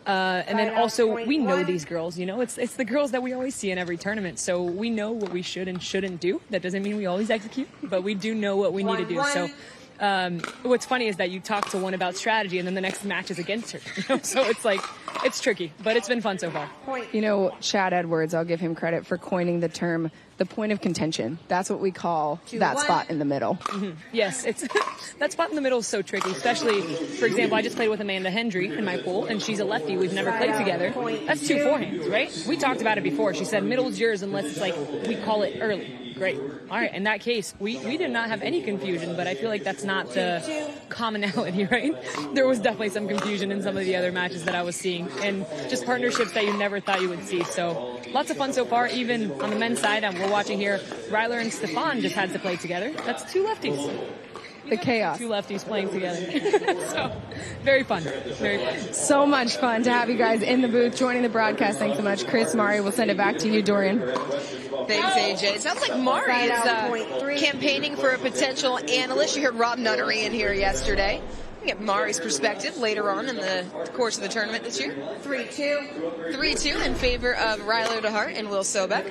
And then also, we know these girls, you know, it's the girls that we always see in every tournament. So we know what we should and shouldn't do. That doesn't mean we always execute, but we do know what we need to do. So what's funny is that you talk to one about strategy and then the next match is against her. You know? So it's like, it's tricky, but it's been fun so far. You know, Chad Edwards, I'll give him credit for coining the term, the point of contention. That's what we call that spot in the middle. Mm-hmm. Yes, that spot in the middle is so tricky, especially, for example, I just played with Amanda Hendry in my pool, and she's a lefty. We've never played together. That's 2 forehands, right? We talked about it before. She said, middle's yours unless it's like, we call it early. Great. All right, in that case, we did not have any confusion, but I feel like that's not the commonality, right? There was definitely some confusion in some of the other matches that I was seeing, and just partnerships that you never thought you would see. So lots of fun so far, even on the men's side. We're watching here, Ryler and Stefan just had to play together. That's 2 lefties. The chaos. 2 lefties playing together. So, very fun. Very fun. So much fun to have you guys in the booth joining the broadcast. Thanks so much. Chris, Mari, we'll send it back to you, Dorian. Thanks, AJ. It sounds like Mari is campaigning for a potential analyst. You heard Rob Nunnery in here yesterday. We get Mari's perspective later on in the course of the tournament this year. 3-2. 3-2 in favor of Ryler DeHeart and Will Sobek.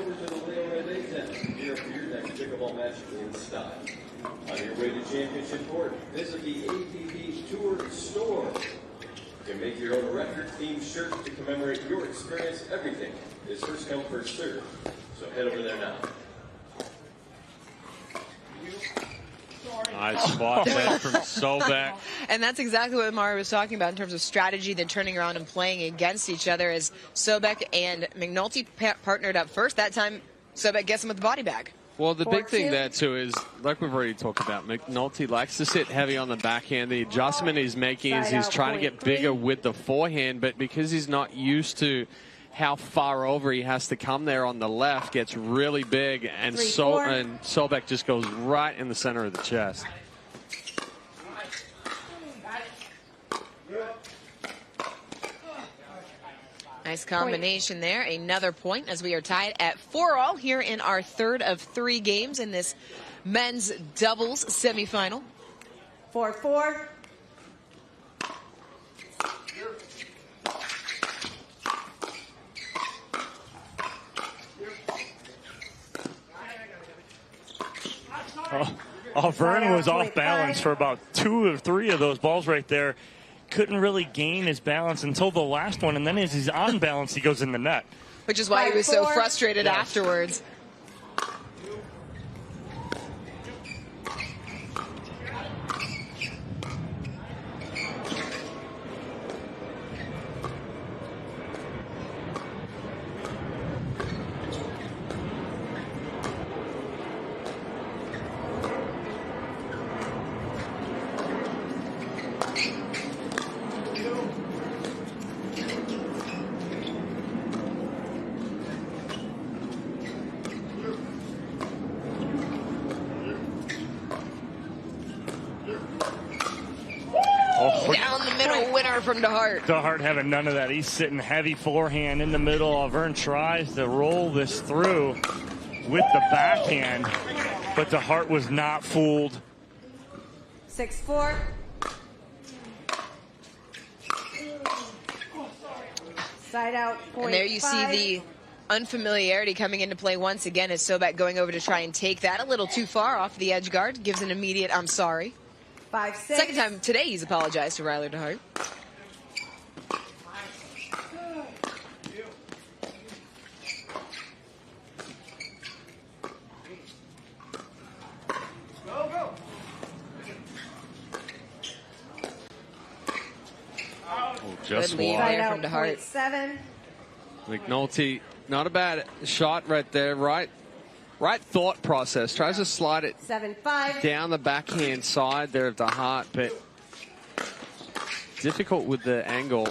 Pickleball match in style. On your way to championship court, visit the APP Tour store. You can make your own record-themed shirt to commemorate your experience. Everything is first come, first served. So head over there now. Nice spot there from Sobek. And that's exactly what Mari was talking about in terms of strategy, then turning around and playing against each other as Sobek and McNulty partnered up first. That time, Sobek gets him with the body bag. Well, the big thing there, too, is, like we've already talked about, McNulty likes to sit heavy on the backhand. The adjustment he's making is he's trying to get bigger with the forehand, but because he's not used to how far over he has to come there on the left, gets really big, and Sobek just goes right in the center of the chest. Nice combination there. Another point as we are tied at 4-all here in our third of 3 games in this men's doubles semifinal. 4-4. Auvergne was off balance for about 2 or 3 of those balls right there. Couldn't really gain his balance until the last one, and then as he's on balance, he goes in the net. Which is why he was so frustrated afterwards. Down the middle winner from DeHeart. DeHeart having none of that. He's sitting heavy forehand in the middle. Auvergne tries to roll this through with the backhand, but DeHeart was not fooled. 6-4. Side out. And there you see the unfamiliarity coming into play once again as Sobek going over to try and take that a little too far off the edge guard. Gives an immediate "I'm sorry." 5-6. Second time today he's apologized to Ryler DeHeart. Just Good lead wide. there from DeHeart. 7. McNulty, not a bad shot right there. Right thought process. Tries to slide it 7-5. down the backhand side there of DeHeart, but difficult with the angle.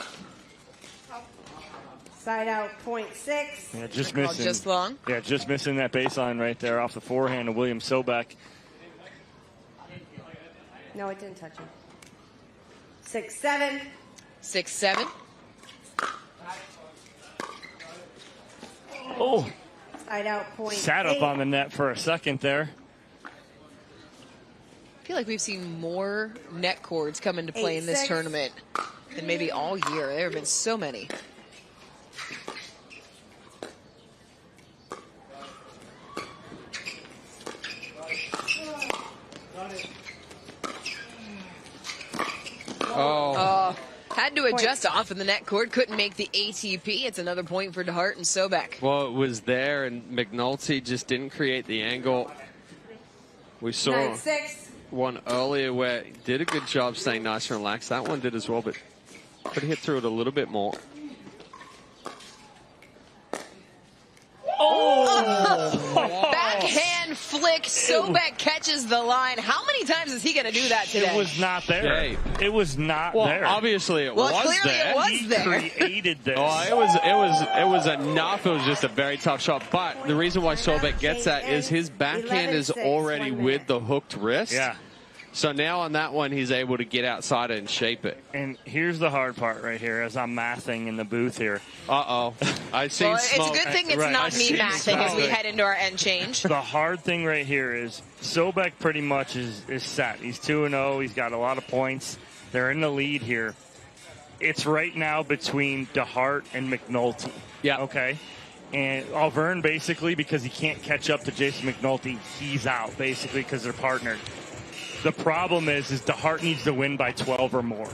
Side out, 0.6. Yeah, just missing. Just long. Yeah, just missing that baseline right there off the forehand of William Sobek. No, it didn't touch him. 6-7. 6-7. Oh, Side out, 0.8. sat up on the net for a second there. I feel like we've seen more net cords come into play in this 8-6. tournament than maybe all year. There have been so many. Had to adjust off of the net cord. Couldn't make the ATP. It's another point for DeHeart and Sobek. Well, it was there, and McNulty just didn't create the angle. We saw 9-6. one earlier where he did a good job staying nice and relaxed. That one did as well, but could hit through it a little bit more. Backhand flick. Sobek catches the line. How many times is he going to do that today? It was not there. Hey. It was not Well, there. obviously it Well, was clearly there. it was He there. created this. Oh, it was enough. It was just a very tough shot. But the reason why Sobek gets that is his backhand is 11-6, already 1 with minute. the hooked wrist. Yeah. So now on that one, he's able to get outside it and shape it. And here's the hard part right here as I'm mathing in the booth here. Uh-oh. I see Well, smoke. it's a good thing it's Right. not I me see mathing as we smoke. head into our end change. The hard thing right here is Sobek pretty much is set. He's 2-0. He's got a lot of points. They're in the lead here. It's right now between DeHeart and McNulty. Yeah. Okay. And Auvergne, basically, because he can't catch up to Jason McNulty, he's out, basically, because they're partnered. The problem is DeHeart needs to win by 12 or more.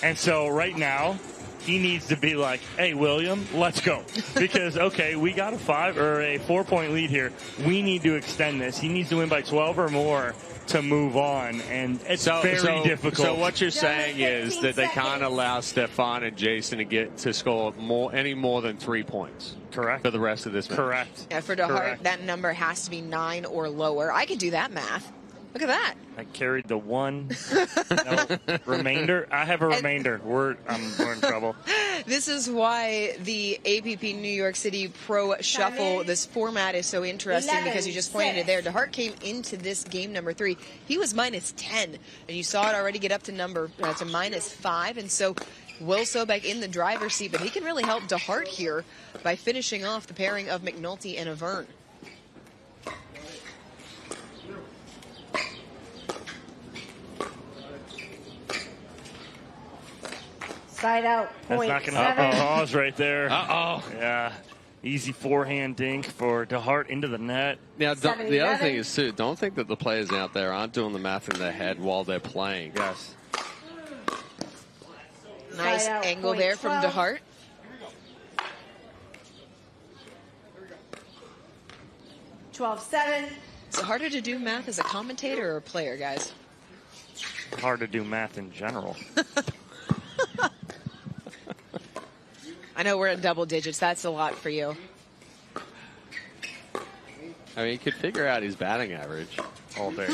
And so right now, he needs to be like, hey, William, let's go. Because, okay, we got a 4-point lead here. We need to extend this. He needs to win by 12 or more to move on. And it's very difficult. So what you're saying is that they can't allow Stefan and Jason to score any more than 3 points. Correct. For the rest of this match. Correct. Yeah, for DeHeart, Correct. that number has to be 9 or lower. I could do that math. Look at that. I carried the one remainder. I have a remainder. We're in trouble. This is why the APP New York City Pro Shuffle, this format is so interesting because you just pointed it there. DeHeart came into this game number 3. He was minus 10, and you saw it already get up to minus 5. And so Will Sobek in the driver's seat, but he can really help DeHeart here by finishing off the pairing of McNulty and Auvergne. Side out, That's 0.7. not going to pause right there. Uh-oh. Yeah. Easy forehand dink for DeHeart into the net. Now, the other 7-11. thing is, too, don't think that the players out there aren't doing the math in their head while they're playing. Yes. Nice out, angle there from 0.12. DeHart. $12-7. Is it harder to do math as a commentator or a player, guys? Hard to do math in general. I know we're in double digits. That's a lot for you. I mean, you could figure out his batting average all day.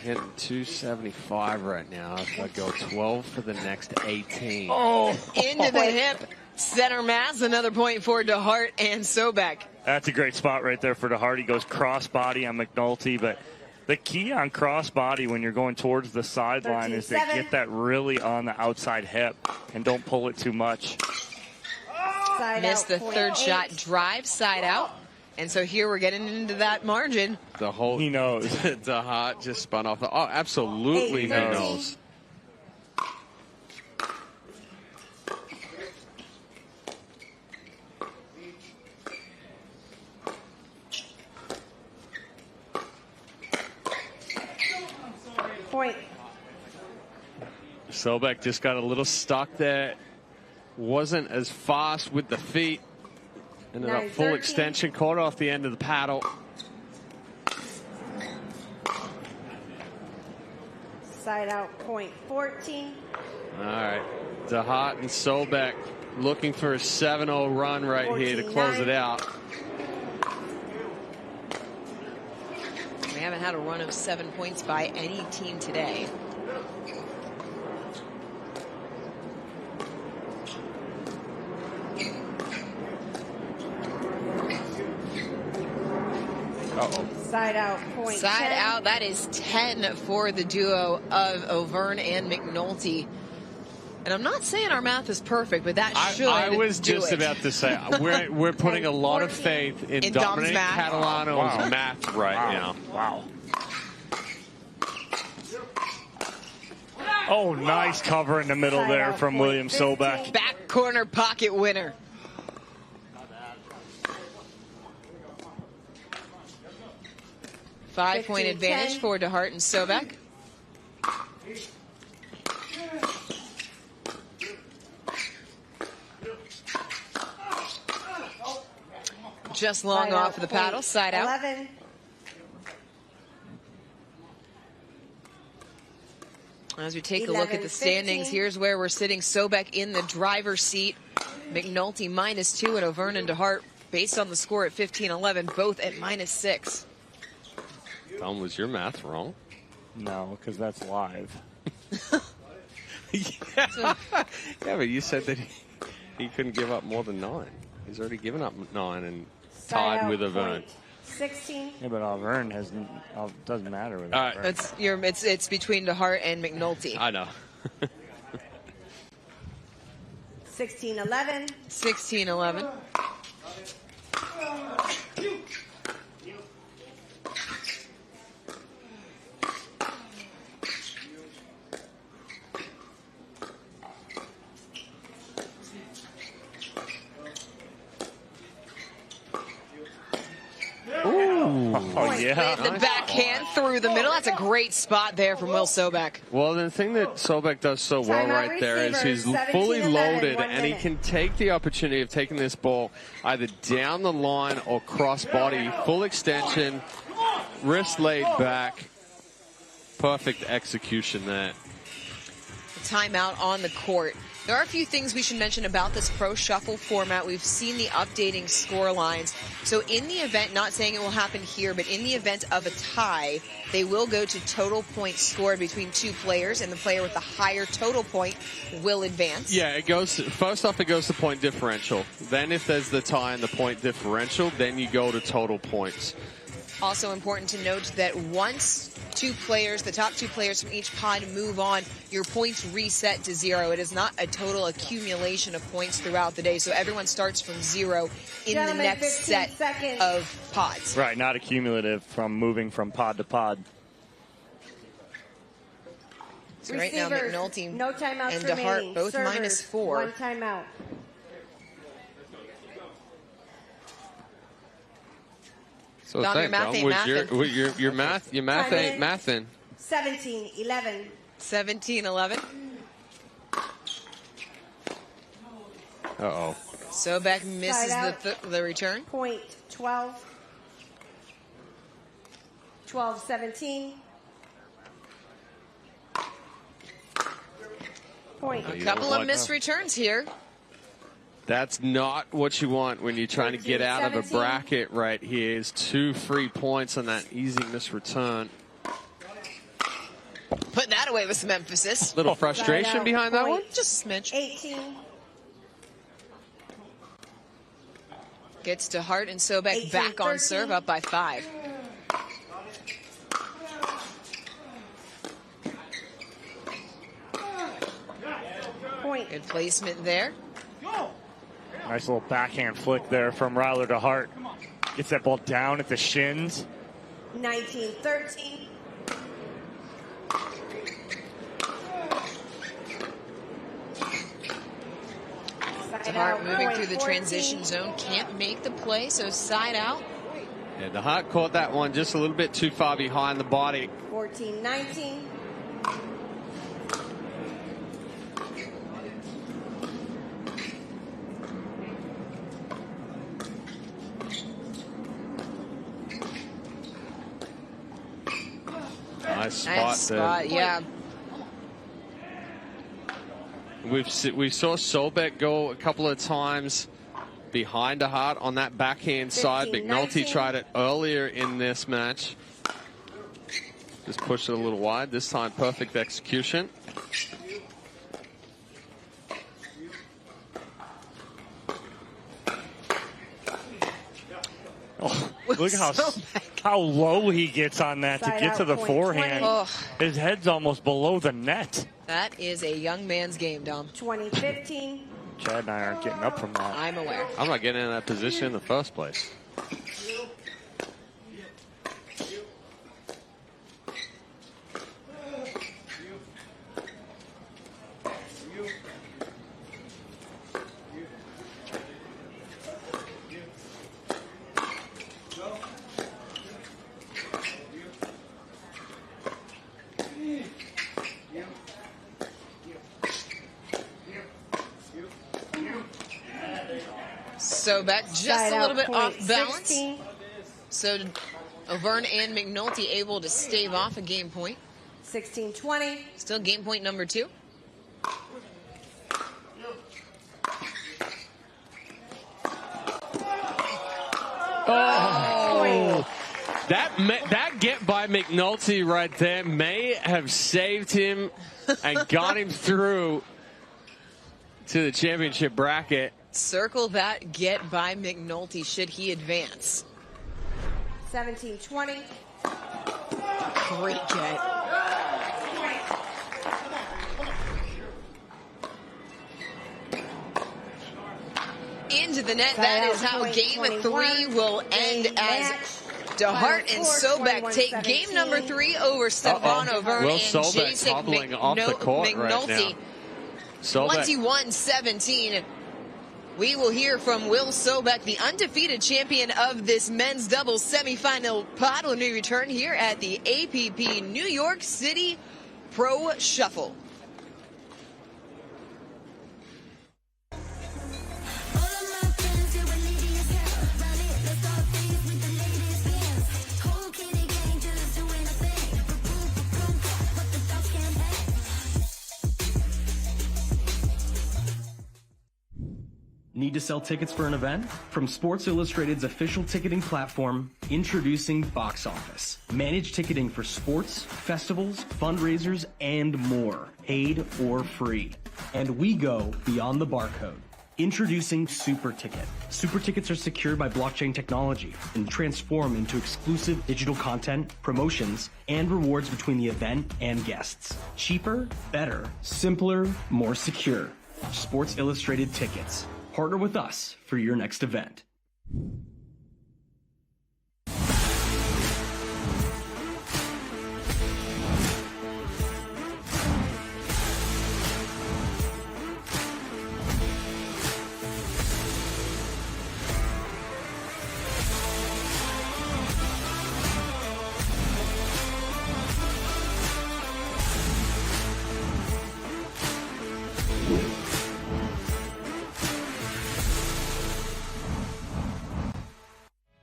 Hitting 275 right now. If I go 12 for the next 18. Oh! Into the hip. Center mass. Another point for DeHeart and Sobek. That's a great spot right there for DeHeart. He goes cross-body on McNulty, but the key on cross-body when you're going towards the sideline is to 13-7. get that really on the outside hip and don't pull it too much. Side Missed out, the third 0.8. shot. Drive side out. And so here we're getting into that margin. The whole He knows. DeHeart just spun off. Oh, absolutely he 8-13. knows. Point. Sobek just got a little stuck there. Wasn't as fast with the feet. Ended up full 9-13. extension. Caught off the end of the paddle. Side out, point 14. All right. DeHeart and Sobek looking for a 7-0 run right here to close it out. We haven't had a run of 7 points by any team today. Uh-oh. Side out, point Side 10. out, that is 10 for the duo of Auvergne and McNulty. And I'm not saying our math is perfect, but that should I was do just it. about to say, we're putting a lot of faith in Dominic math. Catalano's math right now. Wow. Oh, nice cover in the middle there from William Sobek. Back corner pocket winner. Five-point advantage for DeHeart and Sobek. Just long off of the paddle, side out. 11. As we take a look at the standings, here's where we're sitting. Sobek in the driver's seat. McNulty -2 and Auvergne and DeHeart based on the score at 15-11, both at -6. Tom, was your math wrong? No, because that's live. Yeah, but you said that he couldn't give up more than 9. He's already given up 9 and tied with Auvergne. 16. Yeah, but Auvergne doesn't matter with Auvergne. It's between DeHeart and McNulty. I know. 16-11. 16-11. Oh, yeah. The backhand through the middle. That's a great spot there from Will Sobek. Well, the thing that Sobek does so well right there is he's fully loaded and he can take the opportunity of taking this ball either down the line or cross body, full extension, wrist laid back. Perfect execution there. Timeout on the court. There are a few things we should mention about this Pro Shuffle format. We've seen the updating score lines. So in the event, not saying it will happen here, but in the event of a tie, they will go to total points scored between two players, and the player with the higher total point will advance. Yeah, it goes, first off, it goes to point differential. Then if there's the tie in the point differential, then you go to total points. Also important to note that once two players, the top two players from each pod move on, your points reset to 0. It is not a total accumulation of points throughout the day. So everyone starts from 0 in the next set of pods. Right, not accumulative from moving from pod to pod. So right now, McNulty no timeouts and remaining. DeHeart both Servers, -4. One timeout. So Dom, your math ain't mathin'. Your math ain't mathin'. 17-11. 17-11. Uh-oh. Sobek misses the return. Point 12. 12-17. Point. A couple of missed returns here. That's not what you want when you're trying to get out of a bracket right here. Is 2 free points on that easy miss return. Putting that away with some emphasis. Little frustration behind that one? Just a smidge. 18. Gets DeHeart and Sobek back on serve, up by 5. Point. Good placement there. Nice little backhand flick there from Ryler DeHeart. Gets that ball down at the shins. 19-13. DeHeart moving through the transition zone. Can't make the play, so side out. Yeah, DeHeart caught that one just a little bit too far behind the body. 14-19. Nice spot Nice spot, there. yeah. We saw Sobek go a couple of times behind DeHeart on that backhand side. McNulty tried it earlier in this match. Just pushed it a little wide. This time, perfect execution. Oh, look how low he gets on that to get to the forehand. His head's almost below the net. That is a young man's game, Dom. 2015. Chad and I aren't getting up from that. I'm aware. I'm not getting in that position in the first place. Sobek just a little bit off balance. So Auvergne and McNulty able to stave off a game point. 16-20. Still game point number 2. Oh, that get by McNulty right there may have saved him and got him through to the championship bracket. Circle that get by McNulty should he advance. 17-20. Great get. Into the net. That is how game 3 will end as DeHeart and Sobek take game number 3 over Stefan Auvergne Will and Sobek's Jason hobbling off the court right now. 21-17. We will hear from Will Sobek, the undefeated champion of this men's doubles semifinal pod, when we return here at the APP New York City Pro Shuffle. Need to sell tickets for an event? From Sports Illustrated's official ticketing platform, introducing Box Office. Managed ticketing for sports, festivals, fundraisers, and more, paid or free. And we go beyond the barcode. Introducing Super Ticket. Super Tickets are secured by blockchain technology and transform into exclusive digital content, promotions, and rewards between the event and guests. Cheaper, better, simpler, more secure. Sports Illustrated Tickets. Partner with us for your next event.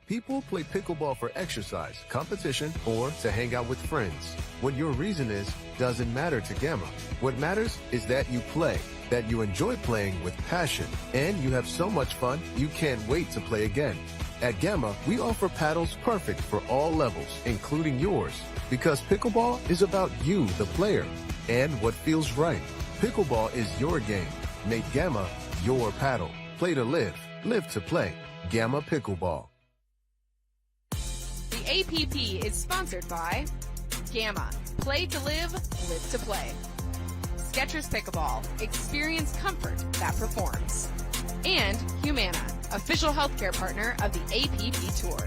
People play pickleball for exercise, competition, or to hang out with friends. What your reason is doesn't matter to Gamma. What matters is that you play, that you enjoy playing with passion, and you have so much fun you can't wait to play again. At Gamma, we offer paddles perfect for all levels, including yours, because pickleball is about you, the player, and what feels right. Pickleball is your game. Make Gamma your paddle. Play to live, live to play. Gamma Pickleball. The APP is sponsored by Gamma. Play to live, live to play. Skechers Pickleball. Experience comfort that performs. And Humana, official healthcare partner of the APP Tour.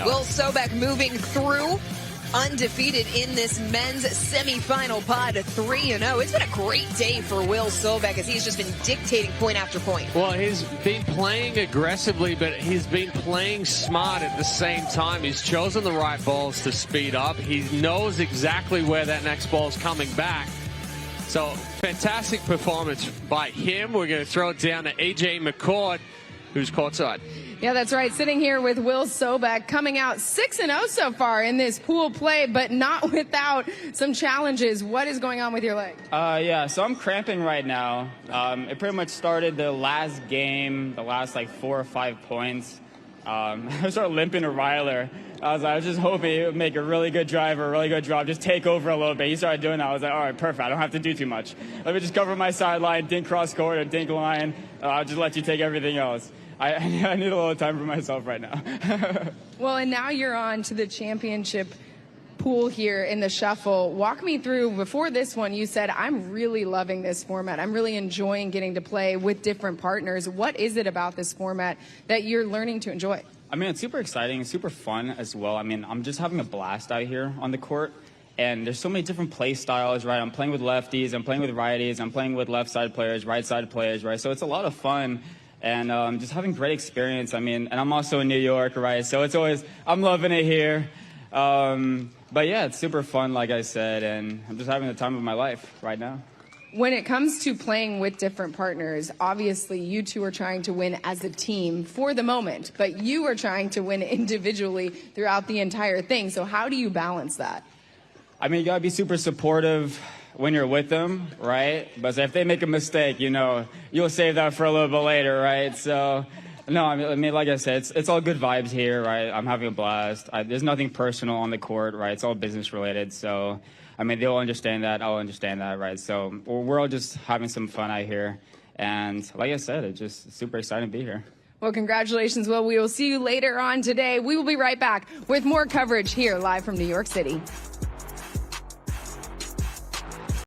Will Sobek moving through undefeated in this men's semifinal pod 3-0. It's been a great day for Will Sobek as he's just been dictating point after point. Well, he's been playing aggressively, but he's been playing smart at the same time. He's chosen the right balls to speed up. He knows exactly where that next ball is coming back. So, fantastic performance by him. We're going to throw it down to AJ McCord, who's courtside. Yeah, that's right. Sitting here with Will Sobek, coming out 6-0 so far in this pool play, but not without some challenges. What is going on with your leg? Yeah, so I'm cramping right now. It pretty much started the last game, the last like 4 or 5 points. I started limping to Ryler. I was just hoping he would make a really good drive or a really good drop, just take over a little bit. He started doing that. I was like, all right, perfect. I don't have to do too much. Let me just cover my sideline, dink cross court, or dink line. I'll just let you take everything else. I need a little time for myself right now. Well, and now you're on to the championship pool here in the Shuffle. Walk me through, before this one, you said, I'm really loving this format. I'm really enjoying getting to play with different partners. What is it about this format that you're learning to enjoy? I mean, it's super exciting. It's super fun as well. I mean, I'm just having a blast out here on the court. And there's so many different play styles, right? I'm playing with lefties. I'm playing with righties. I'm playing with left side players, right side players, right? So it's a lot of fun. And just having great experience. I mean, and I'm also in New York, right? So it's always, I'm loving it here. But yeah, it's super fun, like I said, and I'm just having the time of my life right now. When it comes to playing with different partners, obviously you two are trying to win as a team for the moment, but you are trying to win individually throughout the entire thing. So how do you balance that? I mean, you gotta be super supportive when you're with them, right? But if they make a mistake, you know, you'll save that for a little bit later, right? So, no, I mean, like I said, it's all good vibes here, right? I'm having a blast. There's nothing personal on the court, right? It's all business related. So, I mean, they'll understand that. I'll understand that, right? So we're all just having some fun out here. And like I said, it's just super exciting to be here. Well, congratulations, Will. We will see you later on today. We will be right back with more coverage here live from New York City.